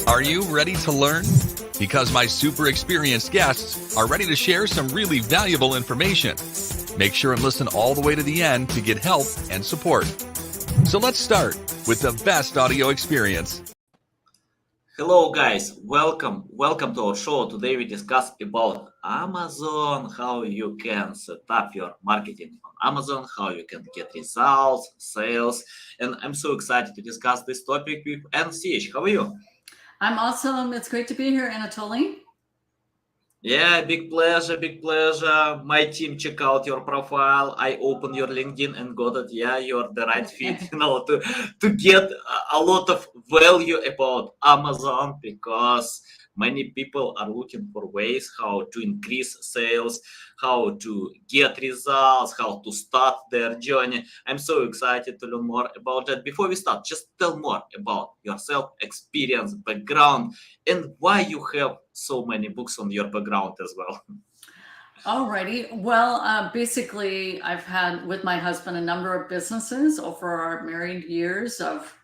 Are you ready to learn? Because my super experienced guests are ready to share some really valuable information. Make sure and listen all the way to the end to get help and support. So let's start with the best audio experience. Hello guys, welcome to our show. Today we discuss about Amazon, how you can set up your marketing on Amazon, how you can get results, sales, and I'm so excited to discuss this topic with Sieg. How are you? I'm awesome. It's great to be here, Anatoly. Yeah, big pleasure, big pleasure. My team check out your profile. I open your LinkedIn and got it. Yeah, you're the right fit, to get a lot of value about Amazon because many people are looking for ways how to increase sales, how to get results, how to start their journey. I'm so excited to learn more about that. Before we start, just tell more about yourself, experience, background, and why you have so many books on your background as well. Alrighty. Well, basically, I've had with my husband a number of businesses over our married years of,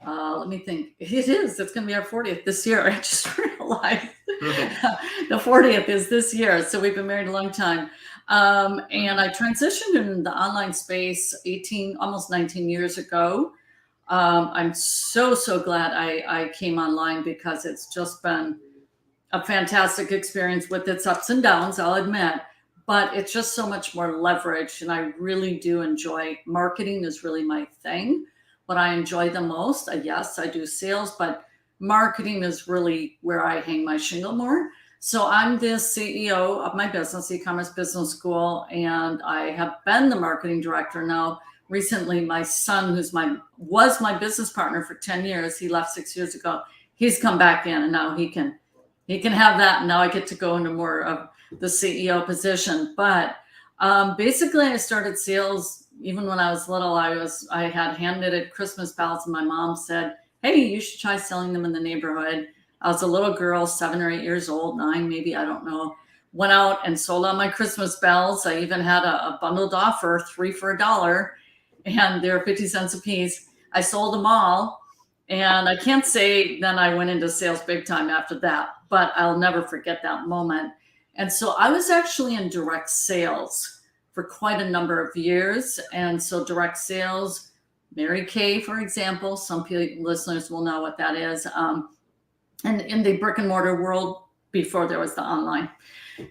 let me think. It's going to be our 40th this year. I just realized the 40th is this year. So we've been married a long time. And I transitioned in the online space almost 19 years ago. I'm so glad I came online because it's just been a fantastic experience with its ups and downs, I'll admit, but it's just so much more leverage. And I really do enjoy marketing is really my thing. What I enjoy the most, yes, I do sales, but marketing is really where I hang my shingle more. So I'm the CEO of my business, e-commerce business school, and I have been the marketing director now. Recently, my son, was my business partner for 10 years, he left 6 years ago. He's come back in, and now he can have that. And now I get to go into more of the CEO position. But basically, I started sales even when I was little. I had hand knitted Christmas bells, and my mom said, "Hey, you should try selling them in the neighborhood." I was a little girl, 7 or 8 years old, 9 maybe, I don't know. Went out and sold all my Christmas bells. I even had a bundled offer, 3 for $1, and they were 50 cents a piece. I sold them all. And I can't say then I went into sales big time after that, but I'll never forget that moment. And so I was actually in direct sales for quite a number of years. And so direct sales, Mary Kay, for example, some listeners will know what that is. And in the brick and mortar world before there was the online.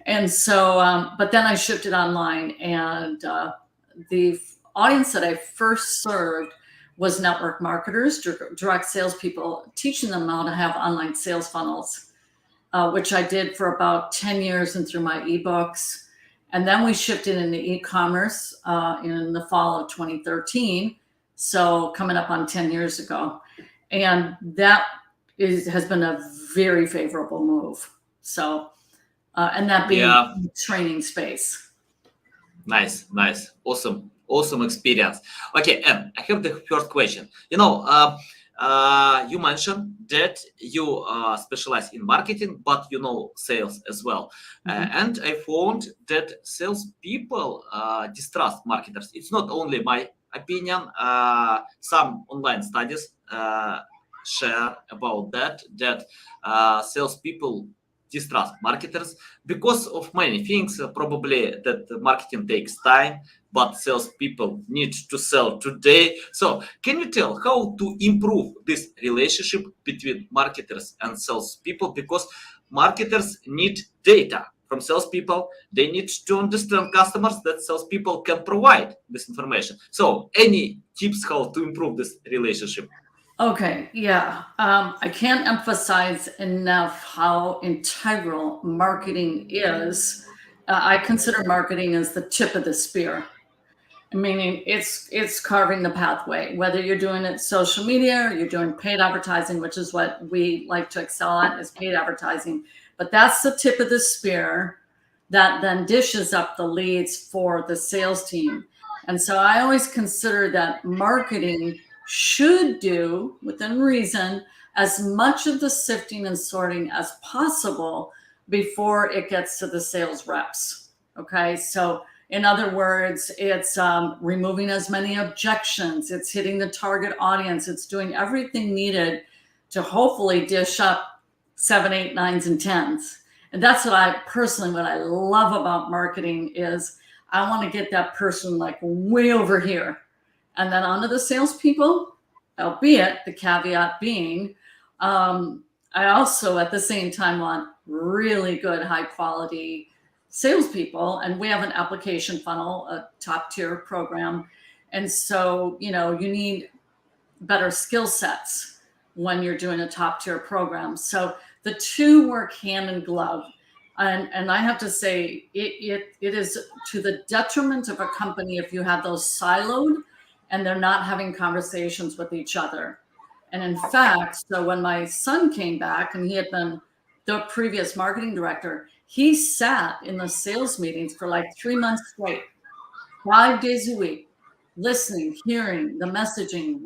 And so, but then I shifted online, and the audience that I first served was network marketers, direct salespeople, teaching them how to have online sales funnels, which I did for about 10 years and through my ebooks. And then we shifted into e-commerce in the fall of 2013. So coming up on 10 years ago. And that has been a very favorable move. So, and that being training space. Nice. Awesome experience. Okay, and I have the first question. You mentioned that you specialize in marketing, but you know sales as well. And I found that salespeople distrust marketers. It's not only my opinion. Some online studies share about that salespeople distrust marketers because of many things. Probably that marketing takes time, but salespeople need to sell today. So can you tell how to improve this relationship between marketers and salespeople? Because marketers need data from salespeople. They need to understand customers that salespeople can provide this information. So any tips how to improve this relationship? Okay, yeah. I can't emphasize enough how integral marketing is. I consider marketing as the tip of the spear, meaning it's carving the pathway, whether you're doing it social media or you're doing paid advertising, which is what we like to excel at, is paid advertising. But that's the tip of the spear that then dishes up the leads for the sales team. And so I always consider that marketing should do, within reason, as much of the sifting and sorting as possible before it gets to the sales reps. Okay, so in other words, it's removing as many objections, it's hitting the target audience, it's doing everything needed to hopefully dish up 7, 8, 9s, and 10s. And that's what I love about marketing is I want to get that person like way over here. And then onto the salespeople, albeit the caveat being, I also at the same time want really good, high quality salespeople. And we have an application funnel, a top tier program. And so, you need better skill sets when you're doing a top tier program. So the two work hand in glove. And I have to say, it is to the detriment of a company if you have those siloed and they're not having conversations with each other. And in fact, so when my son came back and he had been the previous marketing director, he sat in the sales meetings for like 3 months straight, 5 days a week, listening, hearing the messaging.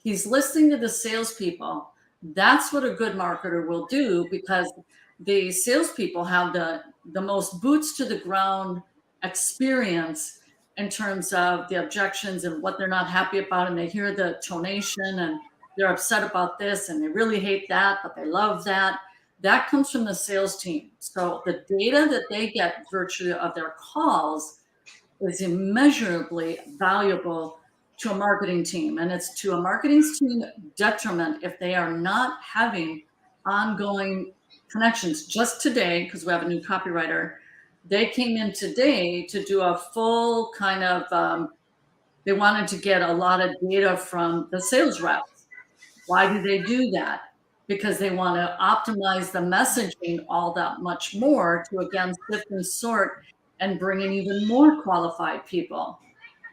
He's listening to the salespeople. That's what a good marketer will do, because the salespeople have the most boots to the ground experience in terms of the objections and what they're not happy about. And they hear the tonation and they're upset about this and they really hate that, but they love that. That comes from the sales team. So the data that they get virtually of their calls is immeasurably valuable to a marketing team. And it's to a marketing team detriment if they are not having ongoing connections. Just today, because we have a new copywriter, they came in today to do a full kind of, they wanted to get a lot of data from the sales reps. Why do they do that? Because they want to optimize the messaging all that much more to, again, sift and sort and bring in even more qualified people.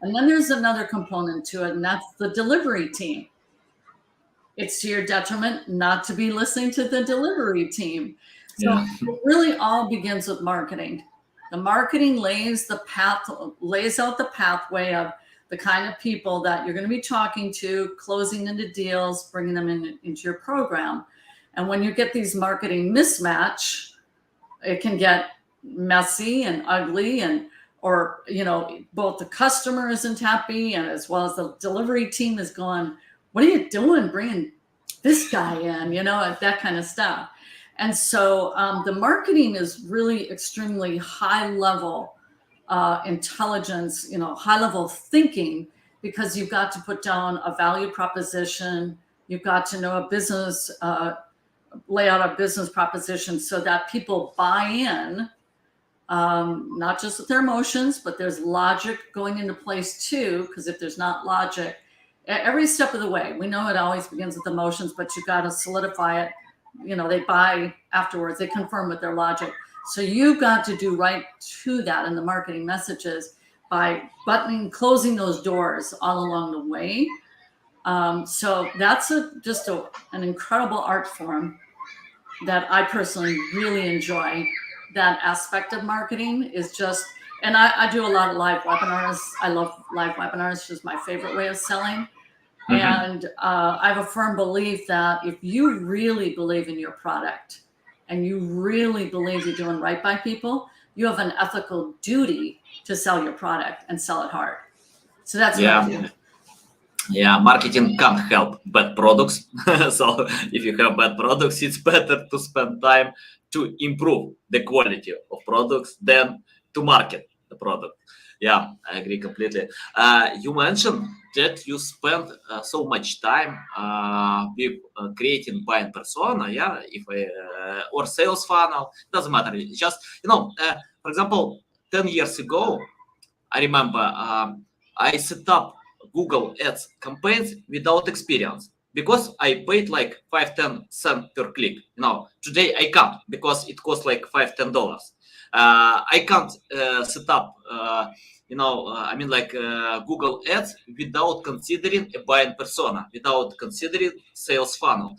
And then there's another component to it, and that's the delivery team. It's to your detriment not to be listening to the delivery team. So it really all begins with marketing. The marketing lays out the pathway of the kind of people that you're going to be talking to, closing into deals, bringing them into your program. And when you get these marketing mismatch, it can get messy and ugly, or both the customer isn't happy and as well as the delivery team is going, what are you doing bringing this guy in, that kind of stuff. And so the marketing is really extremely high level intelligence, high level thinking, because you've got to put down a value proposition. You've got to know a business, lay out a business proposition so that people buy in, not just with their emotions, but there's logic going into place too. Because if there's not logic, every step of the way, we know it always begins with emotions, but you've got to solidify it. They buy afterwards, they confirm with their logic. So you've got to do right to that in the marketing messages by closing those doors all along the way. So that's an incredible art form that I personally really enjoy. That aspect of marketing is just, and I do a lot of live webinars. I love live webinars. It's just my favorite way of selling. Mm-hmm. And I have a firm belief that if you really believe in your product and you really believe you're doing right by people, you have an ethical duty to sell your product and sell it hard. So that's what I do. Yeah, marketing can't help bad products. So if you have bad products, it's better to spend time to improve the quality of products than to market the product. Yeah, I agree completely. You mentioned that you spend so much time with creating buying persona, or sales funnel. Doesn't matter. Just for example, 10 years ago, I remember I set up Google Ads campaigns without experience because I paid like 5-10 cents per click. Today I can't because it costs like $5-10. I can't set up Google Ads without considering a buying persona, without considering sales funnel.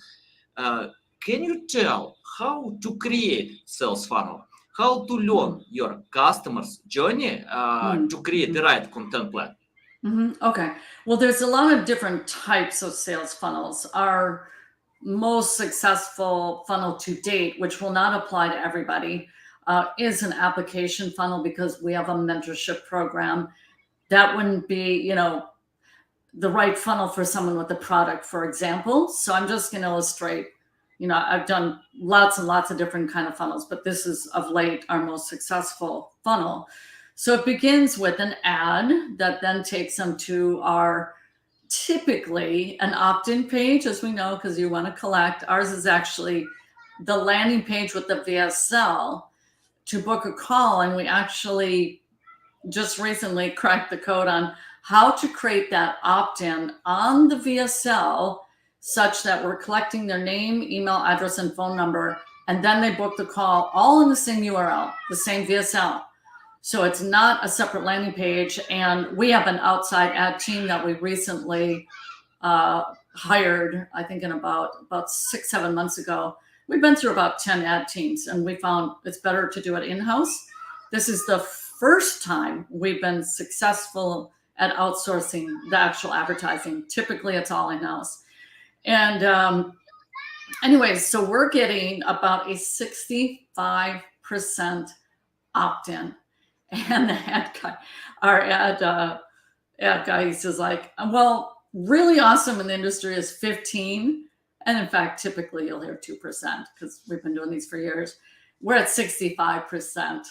Can you tell how to create sales funnel? How to learn your customer's journey to create the right content plan? Okay. Well, there's a lot of different types of sales funnels. Our most successful funnel to date, which will not apply to everybody, is an application funnel because we have a mentorship program. That wouldn't be, the right funnel for someone with the product, for example. So I'm just going to illustrate, I've done lots and lots of different kind of funnels, but this is of late our most successful funnel. So it begins with an ad that then takes them to our typically an opt-in page, as we know, because you want to collect. Ours is actually the landing page with the VSL to book a call. And we actually just recently cracked the code on how to create that opt-in on the VSL such that we're collecting their name, email, address, and phone number. And then they book the call all in the same URL, the same VSL. So it's not a separate landing page. And we have an outside ad team that we recently hired, I think in about 6-7 months ago. We've been through about 10 ad teams, and we found it's better to do it in-house. This is the first time we've been successful at outsourcing the actual advertising. Typically, it's all in-house. And anyways, so we're getting about a 65% opt-in. And the ad guy, our ad guy, he says like, well, really awesome in the industry is 15. And in fact, typically you'll hear 2% because we've been doing these for years. We're at 65%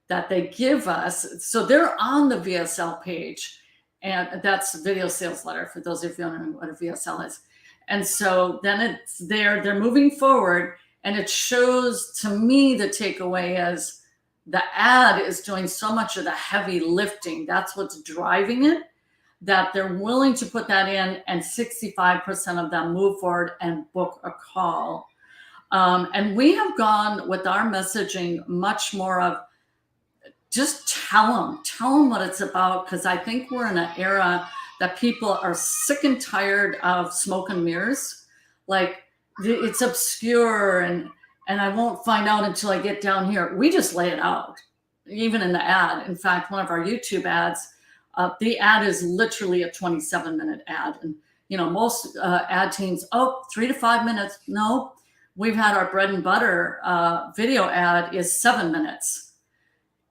that they give us. So they're on the VSL page, and that's video sales letter for those of you who don't know what a VSL is. And so then it's there, they're moving forward, and it shows to me the takeaway is the ad is doing so much of the heavy lifting. That's what's driving it, that they're willing to put that in, and 65% of them move forward and book a call. And we have gone with our messaging much more of just tell them what it's about, because I think we're in an era that people are sick and tired of smoke and mirrors. Like it's obscure and I won't find out until I get down here. We just lay it out, even in the ad. In fact, one of our YouTube ads, the ad is literally a 27-minute ad. And, most ad teams, 3 to 5 minutes. No, we've had our bread and butter video ad is 7 minutes.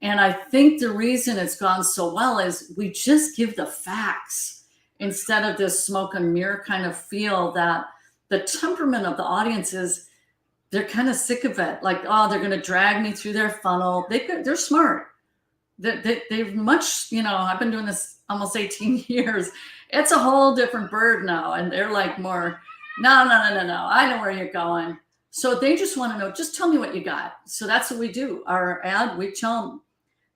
And I think the reason it's gone so well is we just give the facts instead of this smoke and mirror kind of feel that the temperament of the audience is they're kind of sick of it. Like, oh, they're going to drag me through their funnel. They're smart. They've much, I've been doing this almost 18 years. It's a whole different bird now. And they're like more, no. I know where you're going. So they just want to know, just tell me what you got. So that's what we do. Our ad, we tell them,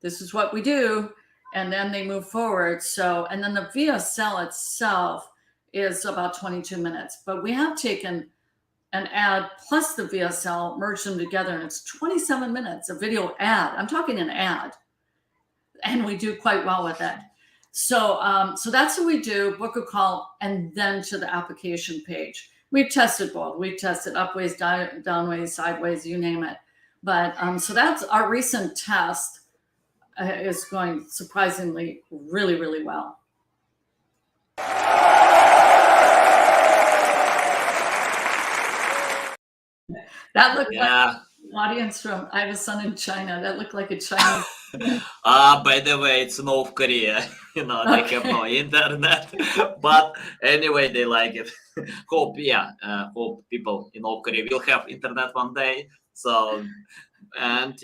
this is what we do. And then they move forward. So, and then the VSL itself is about 22 minutes. But we have taken an ad plus the VSL, merged them together, and it's 27 minutes, a video ad. I'm talking an ad. And we do quite well with it. So that's what we do, book a call, and then to the application page. We've tested both. We've tested upways, downways, sideways, you name it. But so that's our recent test is going surprisingly really, really well. That looked like an audience from, I have a son in China. That looked like a Chinese. By the way, it's North Korea. They have no internet. But anyway, they like it. Hope people in North Korea will have internet one day. So, and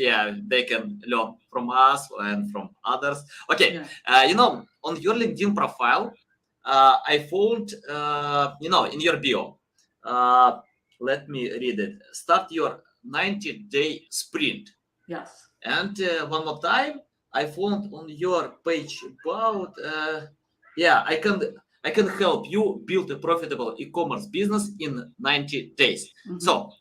they can learn from us and from others. Okay, on your LinkedIn profile, I found, in your bio, let me read it. Start your 90-day sprint. Yes. And one more time, I found on your page about, I can help you build a profitable e-commerce business in 90 days. Mm-hmm. So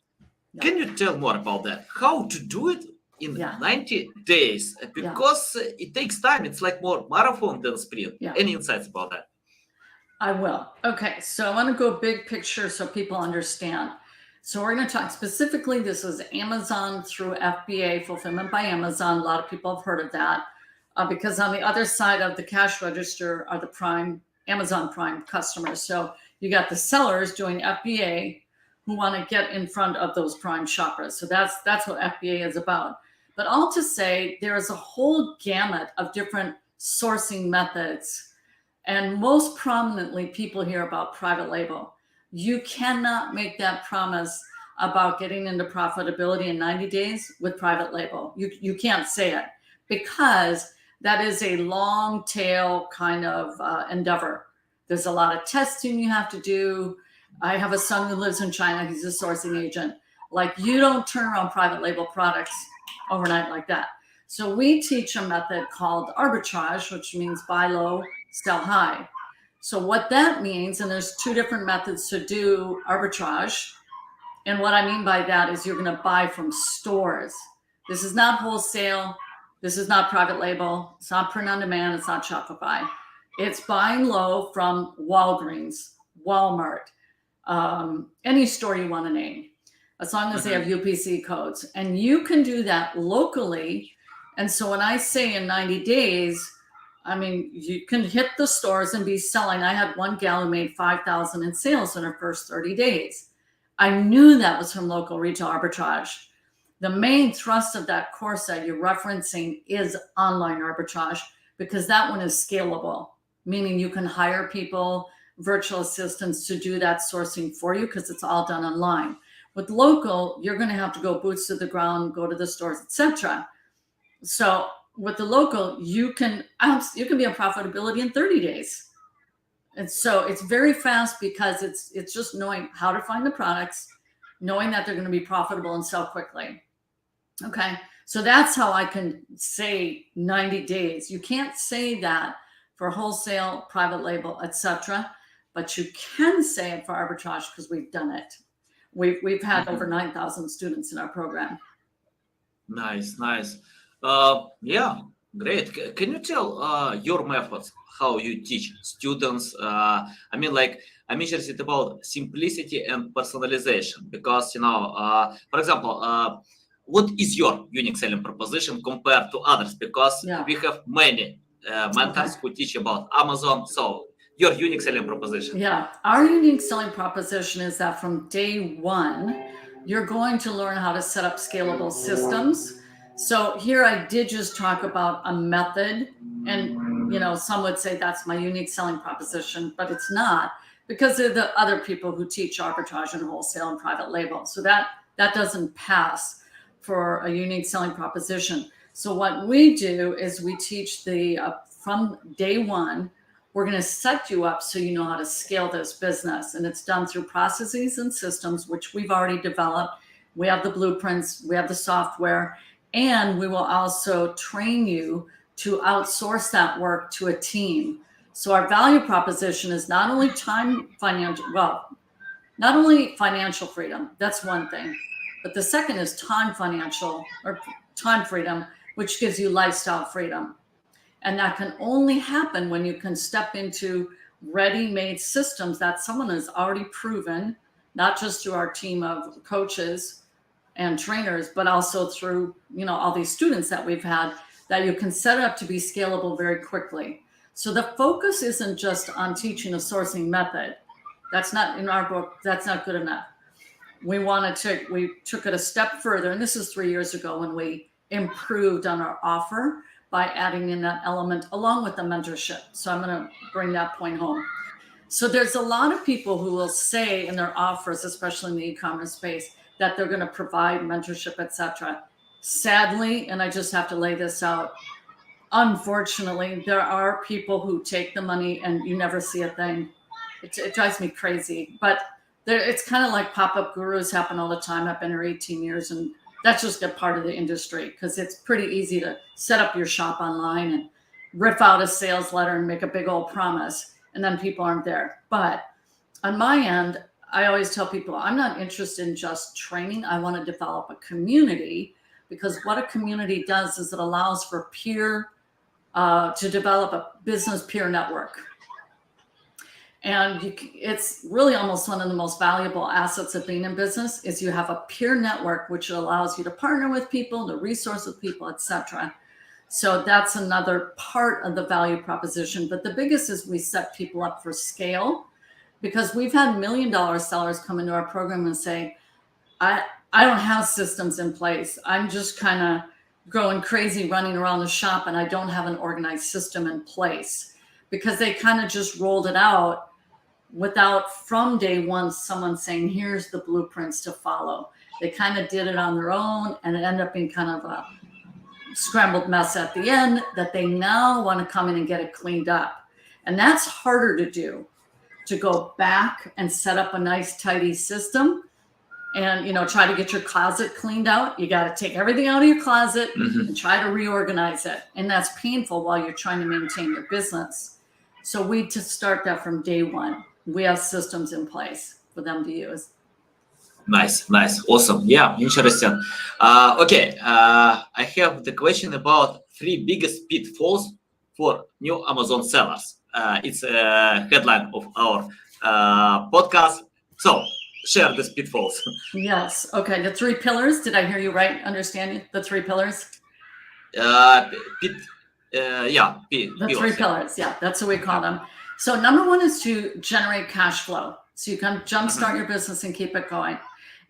can you tell more about that? How to do it in 90 days? Because it takes time. It's like more marathon than sprint. Yeah. Any insights about that? I will. Okay. So I want to go big picture so people understand. So we're going to talk specifically, this is Amazon through FBA, Fulfillment by Amazon. A lot of people have heard of that because on the other side of the cash register are the Prime, Amazon Prime customers. So you got the sellers doing FBA who want to get in front of those Prime shoppers. So that's what FBA is about. But all to say, there is a whole gamut of different sourcing methods And most prominently, people hear about private label. You cannot make that promise about getting into profitability in 90 days with private label. You can't say it, because that is a long tail kind of endeavor. There's a lot of testing you have to do. I have a son who lives in China. He's a sourcing agent. Like, you don't turn around private label products overnight like that. So we teach a method called arbitrage, which means buy low, sell high. So what that means, and there's two different methods to do arbitrage. And what I mean by that is you're going to buy from stores. This is not wholesale. This is not private label. It's not print on demand. It's not Shopify. It's buying low from Walgreens, Walmart, any store you want to name, as long as they have UPC codes. And you can do that locally. And so when I say in 90 days, I mean, you can hit the stores and be selling. I had one gal who made $5,000 in sales in her first 30 days. I knew that was from local retail arbitrage. The main thrust of that course that you're referencing is online arbitrage, because that one is scalable, meaning you can hire people, virtual assistants, to do that sourcing for you, because it's all done online. With local, you're going to have to go boots to the ground, go to the stores, etc. So with the local, you can be in profitability in 30 days. And so it's very fast, because it's just knowing how to find the products, knowing that they're going to be profitable and sell quickly. Okay. So that's how I can say 90 days. You can't say that for wholesale, private label, etc. But you can say it for arbitrage, because we've done it. We've had over 9,000 students in our program. Nice. Yeah, great. Can you tell your methods, how you teach students? I'm interested about simplicity and personalization, because, for example, what is your unique selling proposition compared to others? Because we have many mentors who teach about Amazon. So your unique selling proposition. Yeah, our unique selling proposition is that from day one, you're going to learn how to set up scalable systems. So here I did just talk about a method, and some would say that's my unique selling proposition, but it's not, because they're the other people who teach arbitrage and wholesale and private label. So that doesn't pass for a unique selling proposition. So what we do is we teach from day one, we're going to set you up so you know how to scale this business. And it's done through processes and systems, which we've already developed. We have the blueprints, we have the software, and we will also train you to outsource that work to a team. So our value proposition is not only financial freedom, that's one thing, but the second is time freedom, which gives you lifestyle freedom. And that can only happen when you can step into ready-made systems that someone has already proven, not just through our team of coaches and trainers, but also through, all these students that we've had, that you can set up to be scalable very quickly. So the focus isn't just on teaching a sourcing method. That's not, in our book, that's not good enough. We took it a step further, and this is 3 years ago, when we improved on our offer by adding in that element along with the mentorship. So I'm going to bring that point home. So there's a lot of people who will say in their offers, especially in the e-commerce space, that they're going to provide mentorship, etc. Sadly, and I just have to lay this out, unfortunately, there are people who take the money and you never see a thing. It drives me crazy. But it's kind of like pop-up gurus happen all the time. I've been here 18 years, and that's just a part of the industry, because it's pretty easy to set up your shop online and riff out a sales letter and make a big old promise, and then people aren't there. But on my end, I always tell people, I'm not interested in just training. I want to develop a community, because what a community does is it allows for to develop a business peer network. And it's really almost one of the most valuable assets of being in business is you have a peer network, which allows you to partner with people, to resource with people, etc. So that's another part of the value proposition. But the biggest is we set people up for scale, because we've had $1 million sellers come into our program and say, I don't have systems in place. I'm just kind of going crazy running around the shop, and I don't have an organized system in place. because they kind of just rolled it out without from day one someone saying, here's the blueprints to follow. They kind of did it on their own, and it ended up being kind of a scrambled mess at the end that they now want to come in and get it cleaned up. And that's harder to do, to go back and set up a nice tidy system and, you know, try to get your closet cleaned out. You got to take everything out of your closet and try to reorganize it. And that's painful while you're trying to maintain your business. So we just start that from day one. We have systems in place for them to use. Nice, awesome. Yeah, interesting. Okay, I have the question about 3 biggest pitfalls for new Amazon sellers. It's a headline of our podcast. So share these pitfalls. Yes. Okay. The 3 pillars. Did I hear you right? Understand you? The 3 pillars? The The 3 pillars. Yeah, that's what we call them. So number 1 is to generate cash flow. So you can jumpstart your business and keep it going.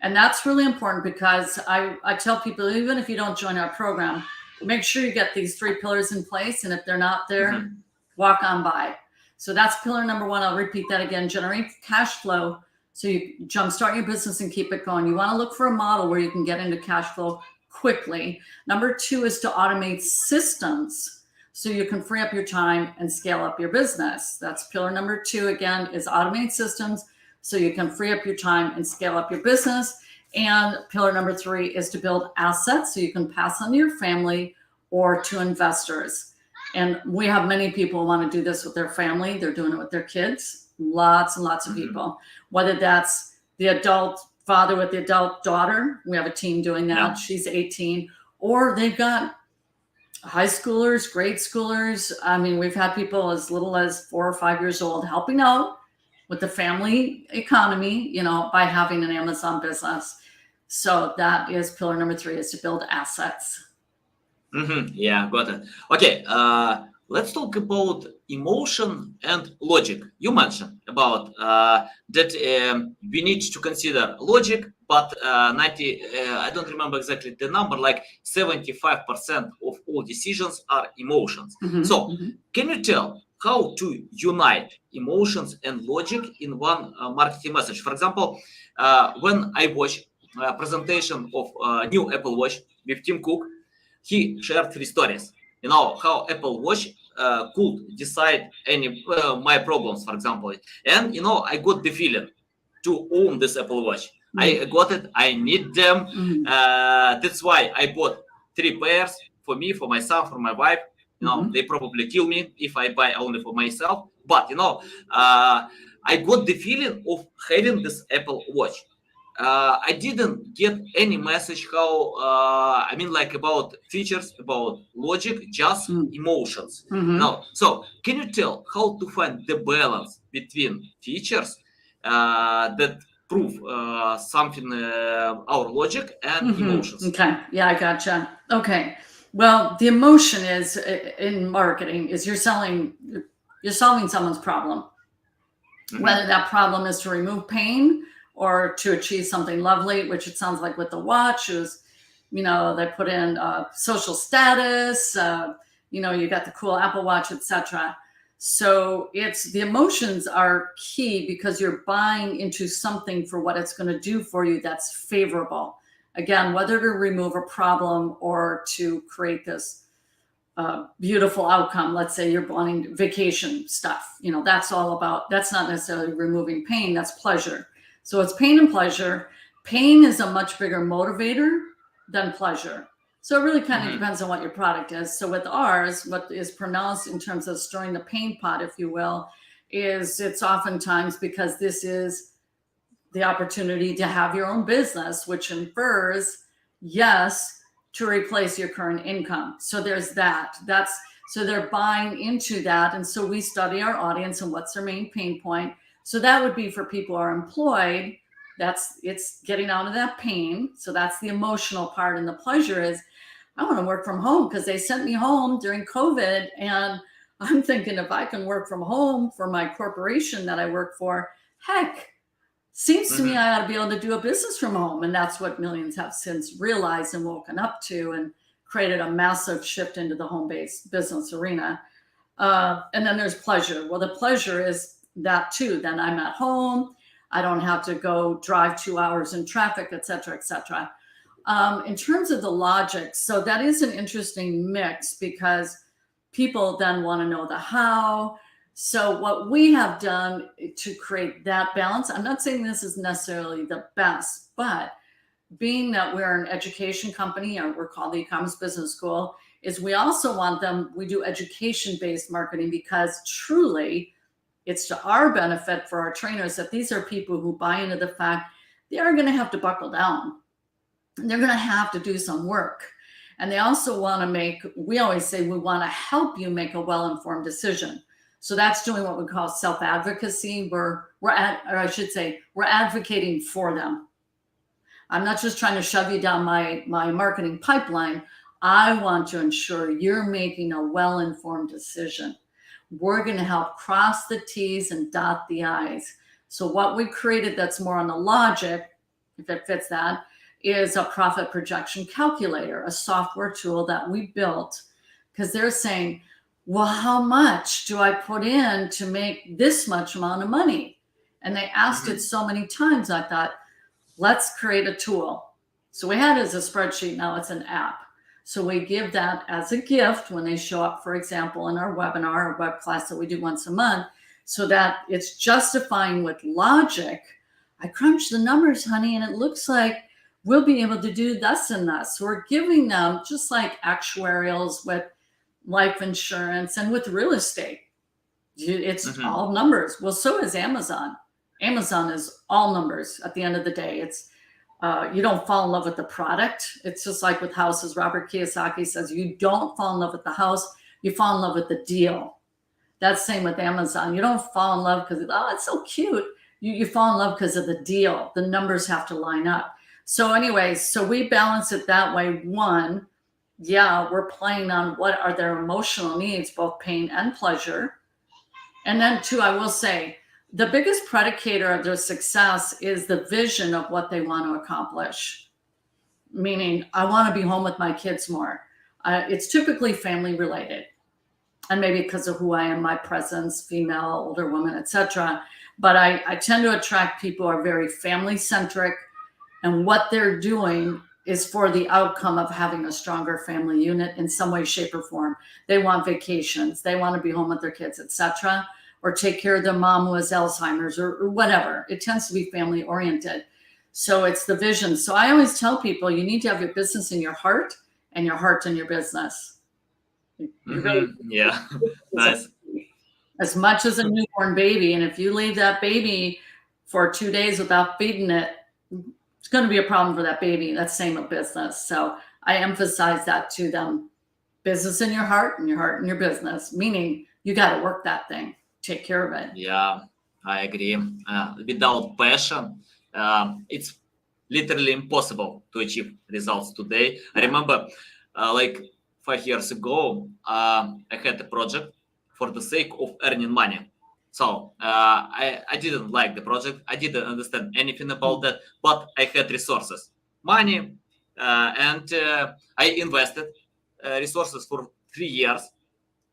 And that's really important because I tell people, even if you don't join our program, make sure you get these 3 pillars in place. And if they're not there, walk on by. So that's pillar number 1. I'll repeat that again. Generate cash flow. So you jumpstart your business and keep it going. You want to look for a model where you can get into cash flow quickly. Number 2 is to automate systems so you can free up your time and scale up your business. That's pillar number 2 again, is automate systems so you can free up your time and scale up your business. And pillar number 3 is to build assets so you can pass on to your family or to investors. And we have many people who want to do this with their family. They're doing it with their kids. Lots and lots of people, whether that's the adult father with the adult daughter. We have a team doing that. Yeah. She's 18, or they've got high schoolers, grade schoolers. I mean, we've had people as little as 4 or 5 years old helping out with the family economy, you know, by having an Amazon business. So that is pillar number 3, is to build assets. Yeah, got it. Okay. Let's talk about emotion and logic. You mentioned about that we need to consider logic, but 90, I don't remember exactly the number, like 75% of all decisions are emotions. So can you tell how to unite emotions and logic in one marketing message? For example, when I watch a presentation of new Apple Watch with Tim Cook, he shared 3 stories. You know, how Apple Watch could decide any my problems, for example. And, you know, I got the feeling to own this Apple Watch. I got it. I need them. That's why I bought 3 pairs for me, for my son, for my wife. You know, they probably kill me if I buy only for myself. But, you know, I got the feeling of having this Apple Watch. I didn't get any message how, I mean, like about features, about logic, just emotions. No. So can you tell how to find the balance between features that prove something, our logic, and emotions? Okay. Yeah, I gotcha. Okay. Well, the emotion is in marketing is you're solving someone's problem, whether that problem is to remove pain or to achieve something lovely, which it sounds like with the watch is, you know, they put in social status, you know, you got the cool Apple Watch, etc. So it's the emotions are key because you're buying into something for what it's going to do for you that's favorable. Again, whether to remove a problem or to create this beautiful outcome. Let's say you're wanting vacation stuff, you know, that's all about, that's not necessarily removing pain, that's pleasure. So it's pain and pleasure. Pain is a much bigger motivator than pleasure. So it really kind of depends on what your product is. So with ours, what is pronounced in terms of stirring the pain pot, if you will, is it's oftentimes because this is the opportunity to have your own business, which infers, yes, to replace your current income. So there's that. So they're buying into that. And so we study our audience and what's their main pain point. So that would be for people who are employed. It's getting out of that pain. So that's the emotional part. And the pleasure is, I want to work from home because they sent me home during COVID. And I'm thinking if I can work from home for my corporation that I work for, heck, seems to me I ought to be able to do a business from home. And that's what millions have since realized and woken up to and created a massive shift into the home-based business arena. And then there's pleasure. Well, the pleasure is that too. Then I'm at home. I don't have to go drive 2 hours in traffic, et cetera, et cetera. In terms of the logic, so that is an interesting mix because people then want to know the how. So what we have done to create that balance, I'm not saying this is necessarily the best, but being that we're an education company, or we're called the E-commerce Business School, is we also want them, we do education-based marketing because truly it's to our benefit for our trainers that these are people who buy into the fact they are going to have to buckle down. They're going to have to do some work. And they also want to make, we always say, we want to help you make a well-informed decision. So that's doing what we call self-advocacy. We're advocating for them. I'm not just trying to shove you down my marketing pipeline. I want to ensure you're making a well-informed decision. We're going to help cross the T's and dot the I's. So what we created that's more on the logic, if it fits that, is a profit projection calculator, a software tool that we built because they're saying, well, how much do I put in to make this much amount of money? And they asked it so many times, I thought, let's create a tool. So we had it as a spreadsheet, now it's an app. So we give that as a gift when they show up, for example, in our webinar or web class that we do once a month, so that it's justifying with logic. I crunched the numbers, honey, and it looks like we'll be able to do thus and thus. So we're giving them, just like actuarials with life insurance and with real estate, it's all numbers. Well, so is Amazon. Amazon is all numbers at the end of the day. It's you don't fall in love with the product. It's just like with houses. Robert Kiyosaki says, you don't fall in love with the house, you fall in love with the deal. That's the same with Amazon. You don't fall in love because, oh, it's so cute. You fall in love because of the deal. The numbers have to line up. So anyways, so we balance it that way. One, yeah, we're playing on what are their emotional needs, both pain and pleasure. And then two, I will say, the biggest predicator of their success is the vision of what they want to accomplish. Meaning, I want to be home with my kids more. It's typically family related. And maybe because of who I am, my presence, female, older woman, etc. But I tend to attract people who are very family centric. And what they're doing is for the outcome of having a stronger family unit in some way, shape, or form. They want vacations. They want to be home with their kids, etc. Or take care of their mom who has Alzheimer's or whatever. It tends to be family oriented. So it's the vision. So I always tell people you need to have your business in your heart and your heart in your business. Yeah, nice. As much as a newborn baby. And if you leave that baby for 2 days without feeding it, it's going to be a problem for that baby. That's same with business. So I emphasize that to them. Business in your heart and your business, meaning you got to work that thing. Take care of it. Yeah, I agree. Without passion, it's literally impossible to achieve results today. I remember like 5 years ago, I had a project for the sake of earning money. So I didn't like the project. I didn't understand anything about that, but I had resources, money, and I invested resources for 3 years.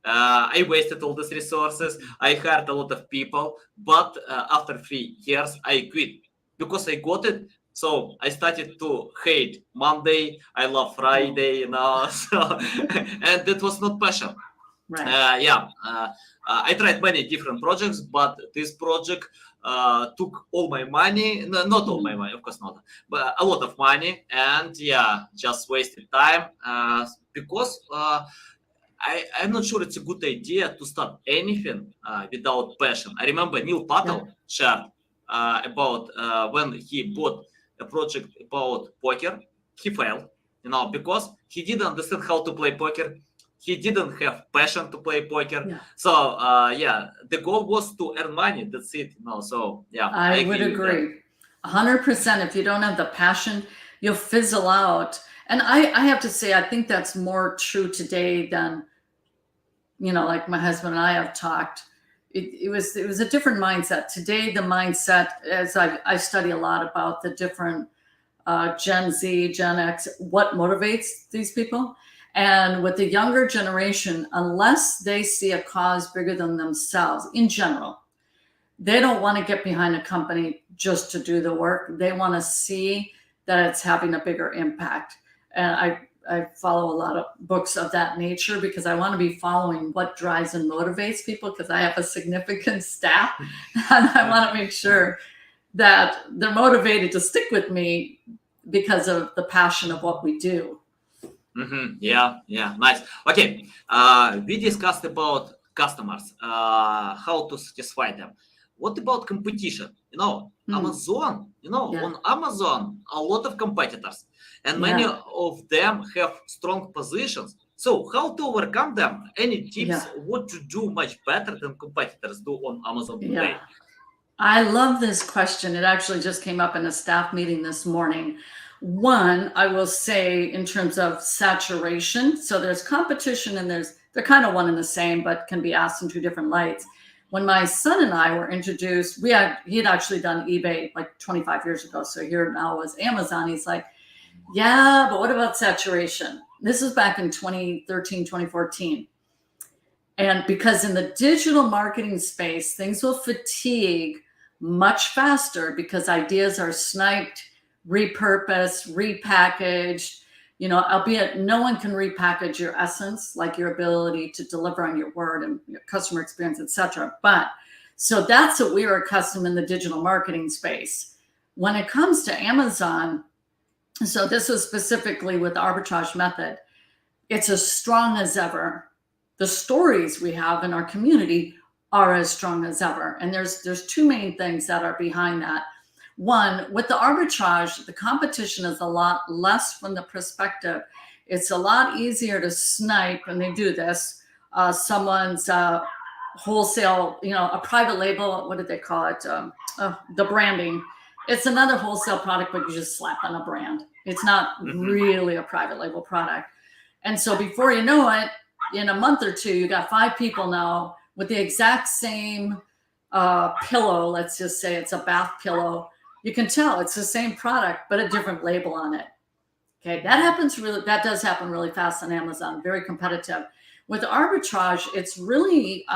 I wasted all these resources. I hired a lot of people, but after 3 years, I quit because I got it. So I started to hate Monday. I love Friday, So, and that was not passion. Right. I tried many different projects, but this project took all my money. No, not all my money, of course not, but a lot of money, and just wasted time because. I'm not sure it's a good idea to start anything without passion. I remember Neil Patel shared about when he bought a project about poker, he failed, because he didn't understand how to play poker. He didn't have passion to play poker. Yeah. So the goal was to earn money. That's it. So I would agree 100%. If you don't have the passion, you'll fizzle out. And I have to say, I think that's more true today than, like my husband and I have talked. It was a different mindset. Today, the mindset, as I study a lot about the different Gen Z, Gen X, what motivates these people. And with the younger generation, unless they see a cause bigger than themselves in general, they don't want to get behind a company just to do the work. They want to see that it's having a bigger impact. And I follow a lot of books of that nature because I want to be following what drives and motivates people, because I have a significant staff and I want to make sure that they're motivated to stick with me because of the passion of what we do. Yeah, nice. Okay, we discussed about customers, how to satisfy them. What about competition? Amazon, on Amazon, a lot of competitors, and many of them have strong positions. So how to overcome them? Any tips what to do much better than competitors do on Amazon today? I love this question. It actually just came up in a staff meeting this morning. One, I will say in terms of saturation. So there's competition and they're kind of one and the same, but can be asked in two different lights. When my son and I were introduced, he had actually done eBay like 25 years ago. So here now was Amazon. He's like, yeah, but what about saturation? This is back in 2013, 2014. And because in the digital marketing space, things will fatigue much faster because ideas are sniped, repurposed, repackaged, albeit no one can repackage your essence, like your ability to deliver on your word and your customer experience, etc. But so that's what we are accustomed in the digital marketing space. When it comes to Amazon, so this is specifically with the arbitrage method, it's as strong as ever. The stories we have in our community are as strong as ever. And there's two main things that are behind that. One, with the arbitrage, the competition is a lot less from the perspective. It's a lot easier to snipe, and they do this, someone's wholesale, a private label, what did they call it? The branding. It's another wholesale product, but you just slap on a brand. It's not really a private label product. And so before you know it, in a month or two, you got 5 people now with the exact same pillow. Let's just say it's a bath pillow. You can tell it's the same product, but a different label on it. Okay, that does happen really fast on Amazon, very competitive. With arbitrage, it's really,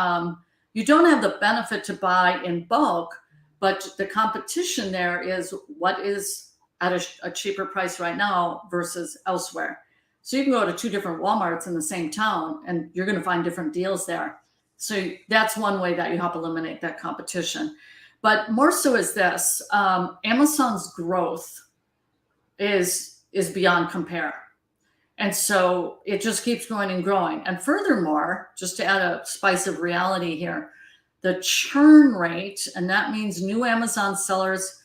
you don't have the benefit to buy in bulk, but the competition there is what is at a cheaper price right now versus elsewhere. So you can go to 2 different Walmarts in the same town and you're going to find different deals there. So that's one way that you help eliminate that competition. But more so is this, Amazon's growth is beyond compare. And so it just keeps growing and growing. And furthermore, just to add a spice of reality here, the churn rate, and that means new Amazon sellers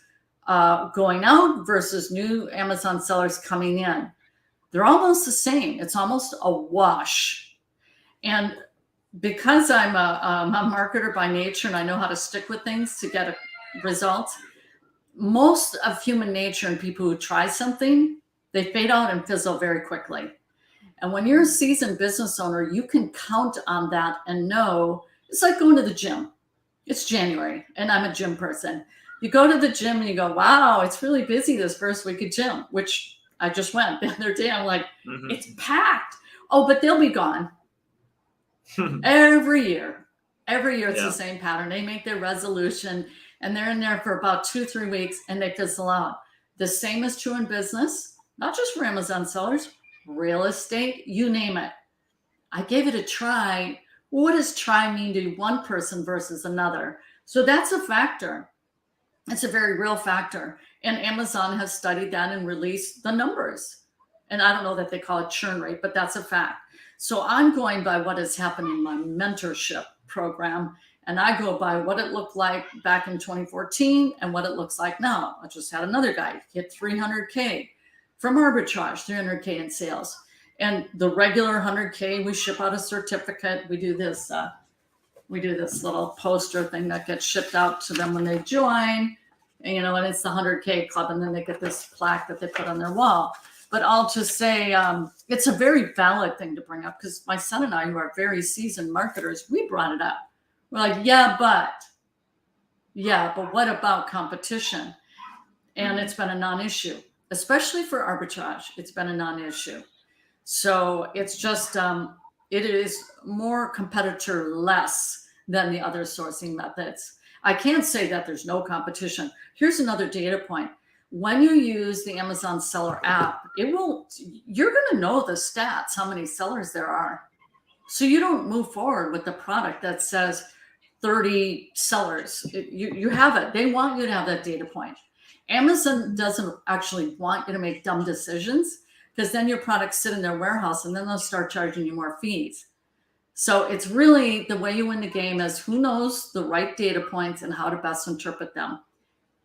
going out versus new Amazon sellers coming in, they're almost the same. It's almost a wash. And because I'm a marketer by nature and I know how to stick with things to get a result, most of human nature and people who try something, they fade out and fizzle very quickly. And when you're a seasoned business owner, you can count on that and know it's like going to the gym. It's January and I'm a gym person. You go to the gym and you go, wow, it's really busy this first week of gym, which I just went the other day. I'm like, it's packed. Oh, but they'll be gone. Every year it's the same pattern. They make their resolution and they're in there for about 2-3 weeks and they fizzle out. The same is true in business, not just for Amazon sellers, real estate, you name it. I gave it a try. What does try mean to one person versus another? So that's a factor. It's a very real factor. And Amazon has studied that and released the numbers. And I don't know that they call it churn rate, but that's a fact. So I'm going by what has happened in my mentorship program. And I go by what it looked like back in 2014 and what it looks like now. I just had another guy hit 300K from arbitrage, 300K in sales. And the regular 100K, we ship out a certificate. We do this little poster thing that gets shipped out to them when they join. And, and it's the 100K club. And then they get this plaque that they put on their wall. But I'll just say it's a very valid thing to bring up because my son and I, who are very seasoned marketers, we brought it up. We're like, yeah, but what about competition? And it's been a non-issue, especially for arbitrage. It's been a non-issue. So it's just, it is more competitor less than the other sourcing methods. I can't say that there's no competition. Here's another data point. When you use the Amazon seller app, you're going to know the stats, how many sellers there are. So you don't move forward with the product that says 30 sellers. You have it. They want you to have that data point. Amazon doesn't actually want you to make dumb decisions, because then your products sit in their warehouse and then they'll start charging you more fees. So it's really the way you win the game is who knows the right data points and how to best interpret them.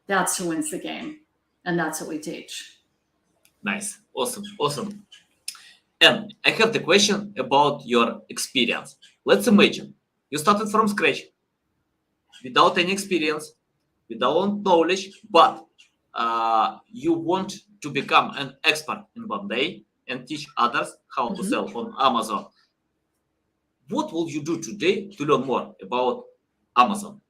That's who wins the game. And that's what we teach. Nice. Awesome. And I have the question about your experience. Let's imagine you started from scratch without any experience, without knowledge, but you want to become an expert in one day and teach others how to sell on Amazon. What will you do today to learn more about Amazon?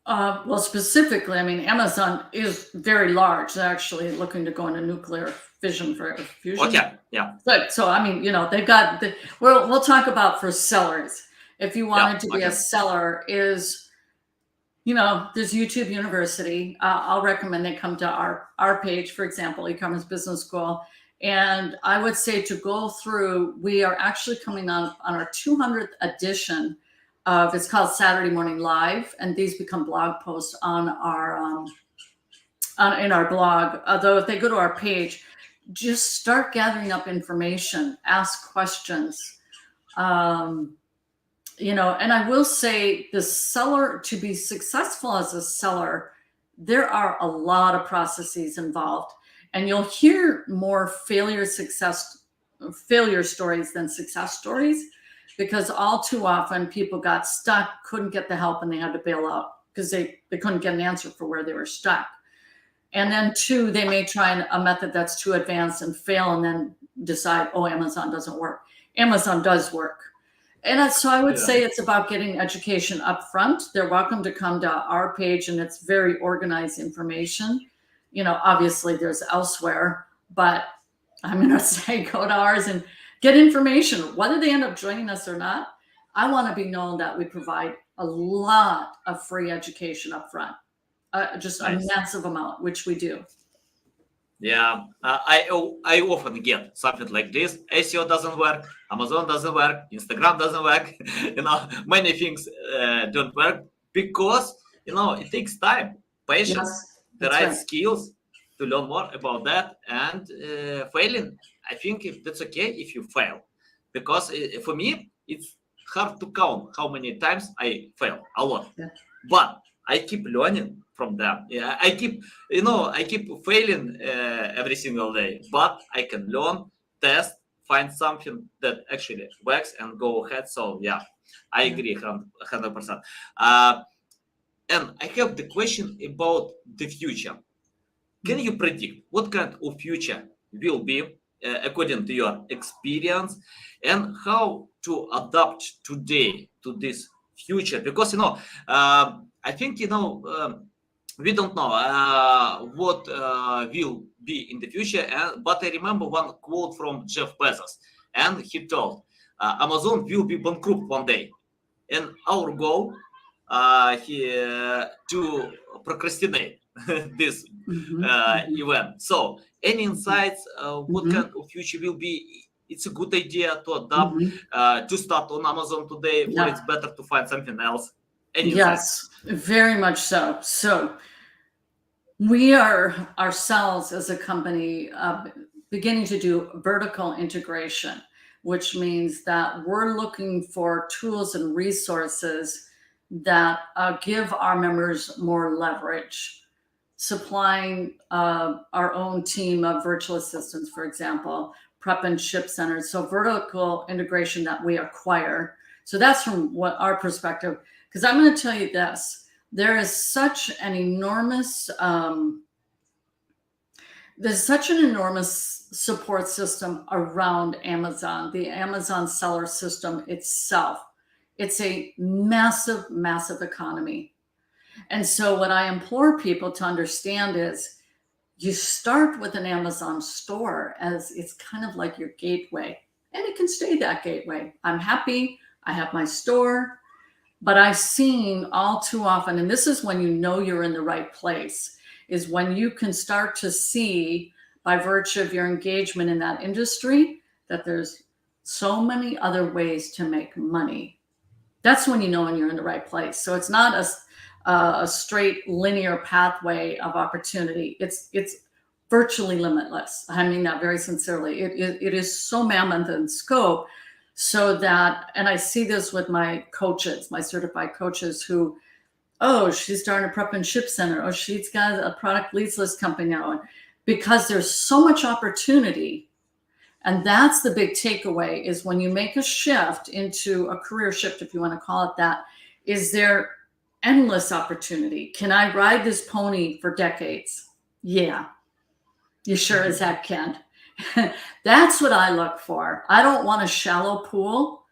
Well, specifically, I mean, Amazon is very large. They're actually looking to go into nuclear fission for fusion. Okay, yeah. So I mean, they've got we'll talk about for sellers. If you wanted to be a seller, there's YouTube University. I'll recommend they come to our page, for example, e-commerce business school. And I would say to go through, we are actually coming on our 200th edition of, it's called Saturday Morning Live, and these become blog posts on our in our blog. Although if they go to our page, just start gathering up information, ask questions. And I will say the seller, to be successful as a seller, there are a lot of processes involved. And you'll hear more failure stories than success stories, because all too often people got stuck, couldn't get the help, and they had to bail out because they couldn't get an answer for where they were stuck. And then two, they may try a method that's too advanced and fail, and then decide, oh, Amazon doesn't work. Amazon does work. And so I would say it's about getting education up front. They're welcome to come to our page, and it's very organized information. Obviously there's elsewhere, but I'm going to say go to ours and get information. Whether they end up joining us or not, I want to be known that we provide a lot of free education up front, just nice. A massive amount, which we do. Yeah, I often get something like this. SEO doesn't work, Amazon doesn't work, Instagram doesn't work. Many things don't work because it takes time, patience, the right skills to learn more about that. And failing, I think that's okay if you fail, because for me it's hard to count how many times I fail. A lot, but I keep learning from them. Yeah, I keep failing every single day, but I can learn, test, find something that actually works, and go ahead. So yeah, I agree 100%. And I have the question about the future. Can you predict what kind of future will be according to your experience, and how to adapt today to this future? Because I think we don't know what will be in the future. But I remember one quote from Jeff Bezos, and he told Amazon will be bankrupt one day, and our goal to procrastinate this event. So any insights what kind of future will be? It's a good idea to adapt, to start on Amazon today, or it's better to find something else? Any yes, insights? Very much so. So we are ourselves as a company beginning to do vertical integration, which means that we're looking for tools and resources that give our members more leverage, supplying our own team of virtual assistants, for example, prep and ship centers. So vertical integration that we acquire. So that's from what our perspective, because I'm going to tell you this, there is such an enormous, support system around Amazon, the Amazon seller system itself. It's a massive, massive economy. And so what I implore people to understand is you start with an Amazon store as it's kind of like your gateway, and it can stay that gateway. I'm happy, I have my store, but I've seen all too often, and this is when you know you're in the right place, is when you can start to see by virtue of your engagement in that industry that there's so many other ways to make money. That's when you know when you're in the right place. So it's not a straight linear pathway of opportunity. It's virtually limitless. I mean that very sincerely. It is so mammoth in scope, so that, and I see this with my coaches, my certified coaches who, oh, she's starting a prep and ship center. Oh, she's got a product leads list company now. And because there's so much opportunity. And that's the big takeaway, is when you make a shift into a career shift, if you want to call it that, is there endless opportunity? Can I ride this pony for decades? Yeah, you sure as heck can. That's what I look for. I don't want a shallow pool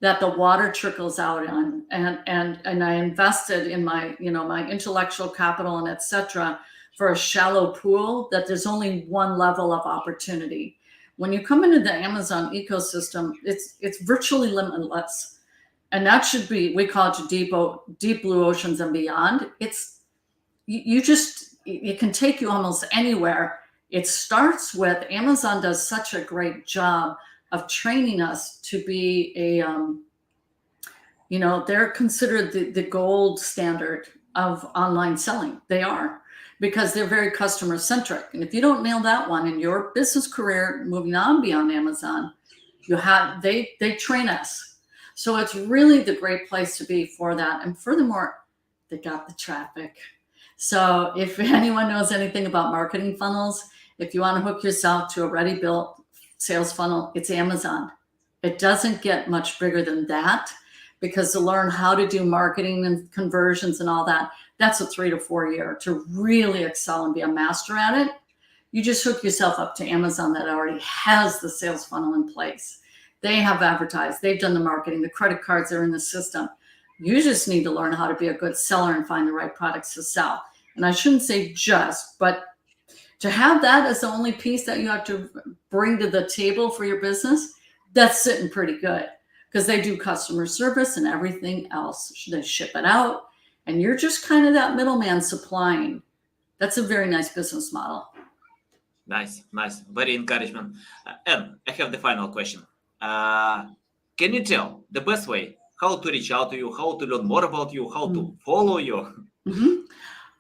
that the water trickles out on. And I invested in my, my intellectual capital and etc. for a shallow pool that there's only one level of opportunity. When you come into the Amazon ecosystem, it's virtually limitless. And that should be, we call it deep blue oceans and beyond. It's, it can take you almost anywhere. It starts with, Amazon does such a great job of training us to be they're considered the gold standard of online selling. They are, because they're very customer centric. And if you don't nail that one in your business career, moving on beyond Amazon, they train us. So it's really the great place to be for that. And furthermore, they got the traffic. So if anyone knows anything about marketing funnels, if you want to hook yourself to a ready built sales funnel, it's Amazon. It doesn't get much bigger than that, because to learn how to do marketing and conversions and all that, that's a 3 to 4 year to really excel and be a master at it. You just hook yourself up to Amazon that already has the sales funnel in place. They have advertised, they've done the marketing, the credit cards are in the system. You just need to learn how to be a good seller and find the right products to sell. And I shouldn't say just, but to have that as the only piece that you have to bring to the table for your business, that's sitting pretty good, because they do customer service and everything else. They ship it out, and you're just kind of that middleman supplying. That's a very nice business model. Nice. Very encouragement. And I have the final question. Can you tell the best way how to reach out to you, how to learn more about you, how to follow you? Mm-hmm.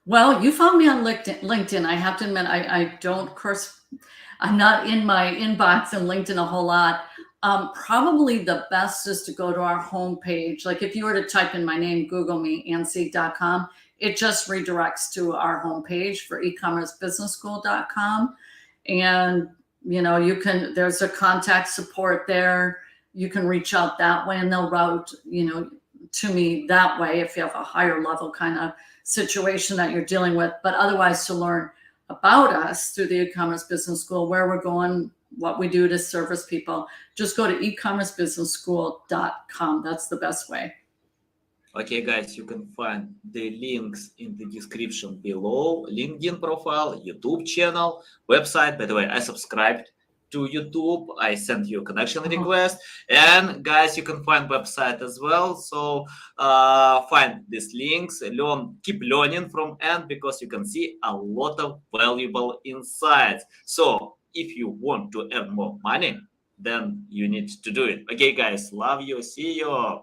Well, you found me on LinkedIn. I have to admit, I don't, of course, I'm not in my inbox and LinkedIn a whole lot. Probably the best is to go to our homepage. Like if you were to type in my name, Google me, Sieg.com, it just redirects to our homepage for ecommercebusinessschool.com. And, there's a contact support there. You can reach out that way, and they'll route, to me that way if you have a higher level kind of situation that you're dealing with. But otherwise, to learn about us through the e-commerce business school, where we're going, what we do to service people, just go to ecommercebusinessschool.com. That's the best way. Okay, guys, you can find the links in the description below. LinkedIn profile, YouTube channel, website. By the way, I subscribed to YouTube. I sent you a connection request. And guys, you can find website as well. So find these links, keep learning from Anne, because you can see a lot of valuable insights. So if you want to earn more money, then you need to do it. Okay, guys, love you. See you.